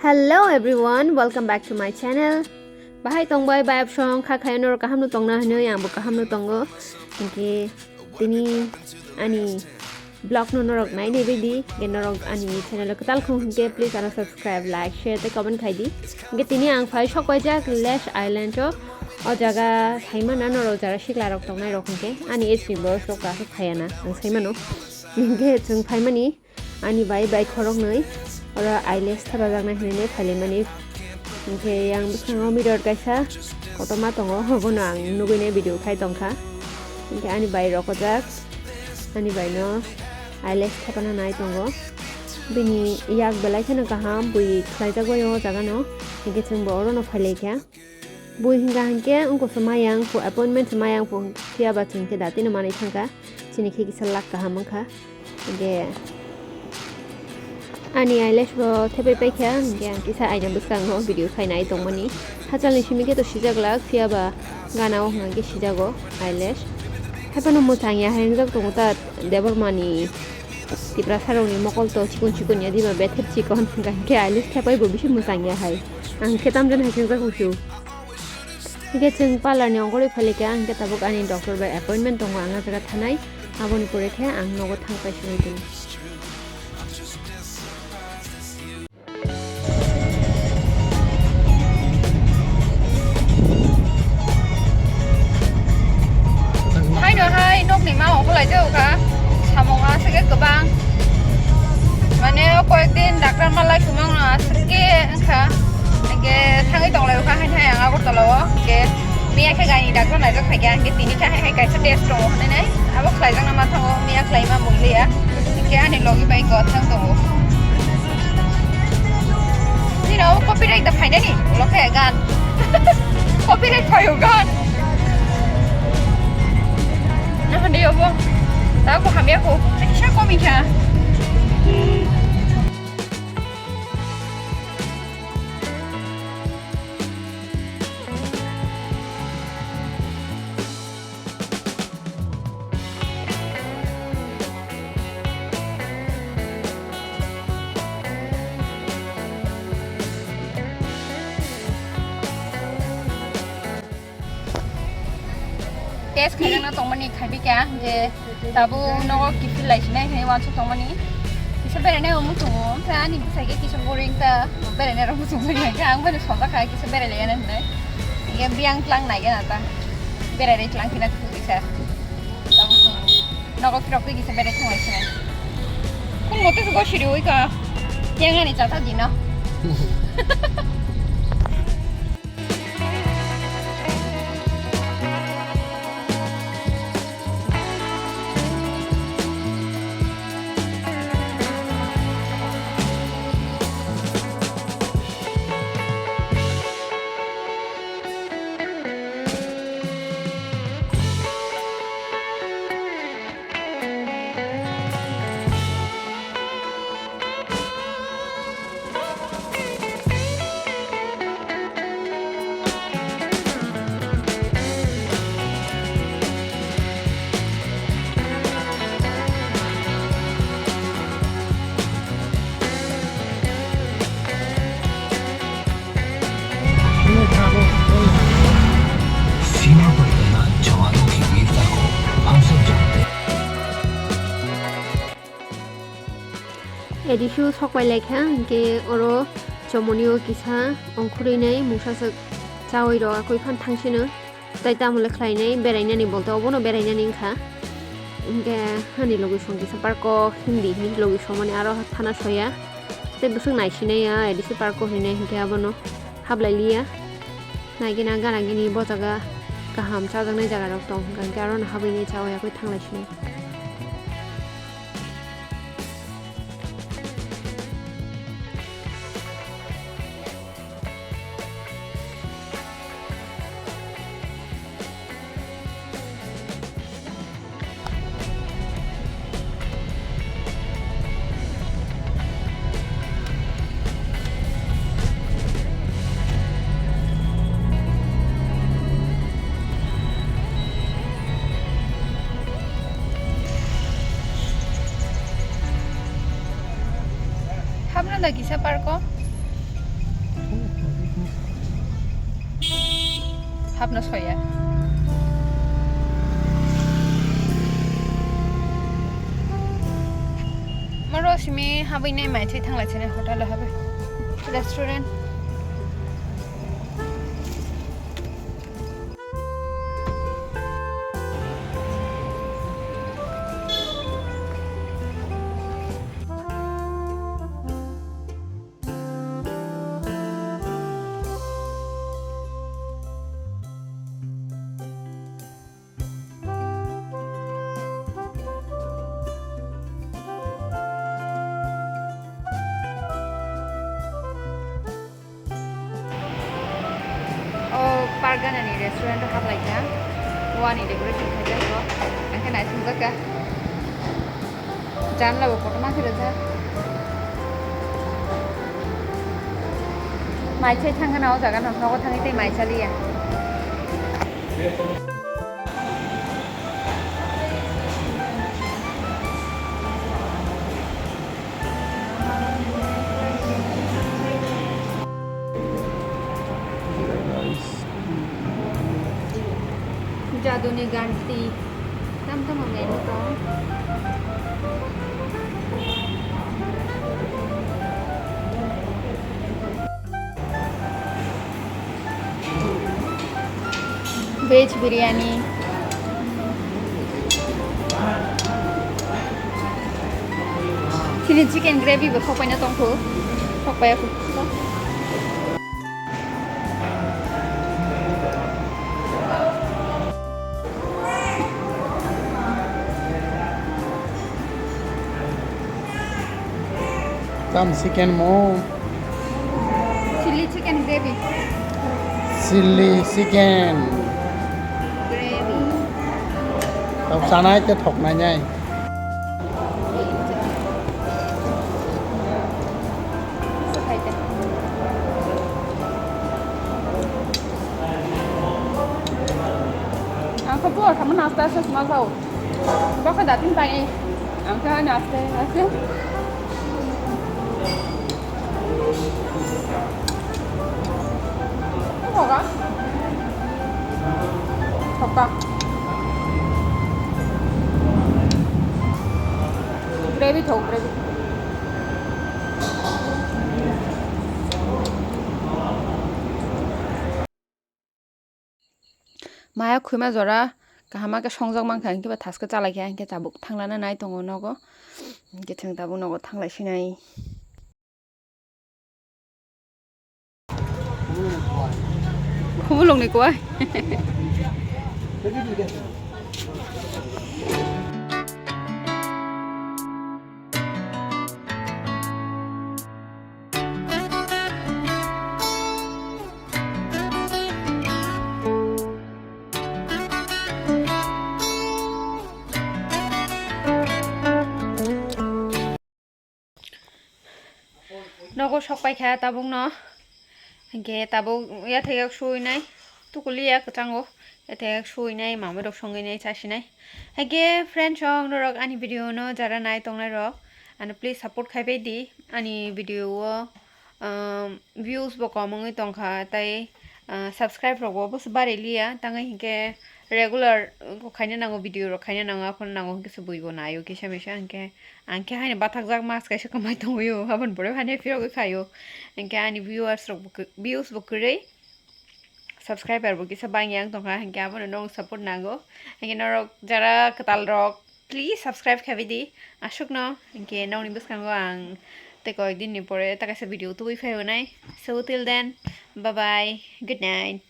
Hello everyone, welcome back to my channel. Bahai tongbay bayap song kakayanor kahamnu tongna hanu yang bu kahamnu tongo. Inke tini ani blog no norok nai ne bedi genorok ani channel ketal khung ke please ana subscribe like share te comment khai di. Inke tini ang phai shokai jak Lash Island o jaga saimana noro jara siklarok tongnai rok ke ani esi bo shoka khayana ang saimano. Inke chung phai mani ani bai khorok noi ora eyelash thaba jagna hine phale mani inke yang bukhango mirror kaisa kotoma tongo hobono ang nugine video khai tongkha inke ani bai rokojak ani bai no eyelash thapana nai tongo bini yak belai khana kaham bui khlaijago yo jaga no inke chung boro no phale kya bui hinga hanke ungko samayang pu appointment samayang pu kia ba chungke dati no manai thangka chini kheki salak kaham kha inke ani eyelash bo thepai pai kya nge kisa aina buskang no video khainai tongmani hachal ni simike to sijaglak fiaba gana o nge sijago eyelash hapano mutang ya hangjak tongta debormani tipra saroni mokol to chikun ya diba bethep chikon ganke eyelash thepai bo bishi mutang ya hai ang ketam jan hasin ka kusu ige chung parlor ni ongori phale kya ang tabuk ani doctor by appointment tongo anga jaga thanai aboni pore kha ang nogo thangpai sunai din Samonga sege kebang mane koekdin daktar malai kumang sege wngkha ke thangai tonglai kha hai hai anga gortalo ke miya khe gani daktar nai jak khaigya ke tini kha hai kaisa test tongo hone nai abo khlaijang na ma thango miya khlaima mulia ke ani logi bai go thang tongo ni no copyright da phaina ni lokhe gan copyright phayo gan na hande obo Aku hamil aku, saya komik ya. Test kaya na tongmani khabi kya je tabu nogo kifil laisna he wanchu tongmani kisa berene umutu tani bisage kisa boring ta berene umutu bari ka ang bani sonda kha kisa berele yana ne ye biang tlang nai yana ta berere tlang kina ku kisa tabu nogo krok kisa berere thongai sina kun mote go shiri oi ka yang ani chata dina Edishu sokwai lekha ke oro chomonio kisa ongkhuri nei musasa chawai ro akoi phan thangsino tai tamule khlainai beraina ni bolto obono beraina ni kha inge hani logisong kisa parko hindi ni logisong mane aro thana soya te busung naisinai ya edishu parko hine hinke abono hablailia naigena gana gini bojaga kaham chajangnai jaga rok tong ganke aro na habaini chawai akoi thanglaisinai Hamna da gisa parko habno soya maro simi habai nai mai thai thanglaikha hotel habe restaurant Parganani restaurant hablainya wani decoration khaja ko angke nai sungjaka janla bo photo ma khira mai chai thangana o jaga no nogo thangi tei mai chaliya Jaduni ganti tam menu ko veg biryani chili chicken gravy bo khopai na tongkhu khopai aku Some chicken more. chili chicken gravy Chili chicken. gravy Tập sáng nay cái thọc này nhai. Ang kapur kamu nasta sa sumagaw. Baka dating tayo ang ka nasta nasta. Ano ka? Hoka. Gravy to gravy. Maya khuma jora kahama ka songjak mangkha angke ba thaska chalai kha angke tabuk thanglana nai tongo nogo angke thang tabuk nogo thanglai sinai khubulung ni kwai nogo sokpai kha tabuk no angke tabuk ya thegak sui nai tukuli ya kachango ya thegak sui nai mama rok songai nai chasi nai angke friend song rok ani video no jara nai tongnai rok and please support khaibai di ani video o views bo komongoi tongkha tai subscribe rok bo bari liya tangai hinke regular khaina nango video rok khaina nango apon nango kise buibo nayo kisa misa angke haine bathakjak mas kaisa kamai tongoyo habon bore haine firogo khayo angke ani viewers rok views bo kurei subscriber bo kisa bangyang tongkha angke abon nong support nango angke norok jara katal rok please subscribe khabi di ashuk no angke nongni buskango ang teko ekdin ni pore takasa video tubui phayo nai so till then bye bye good night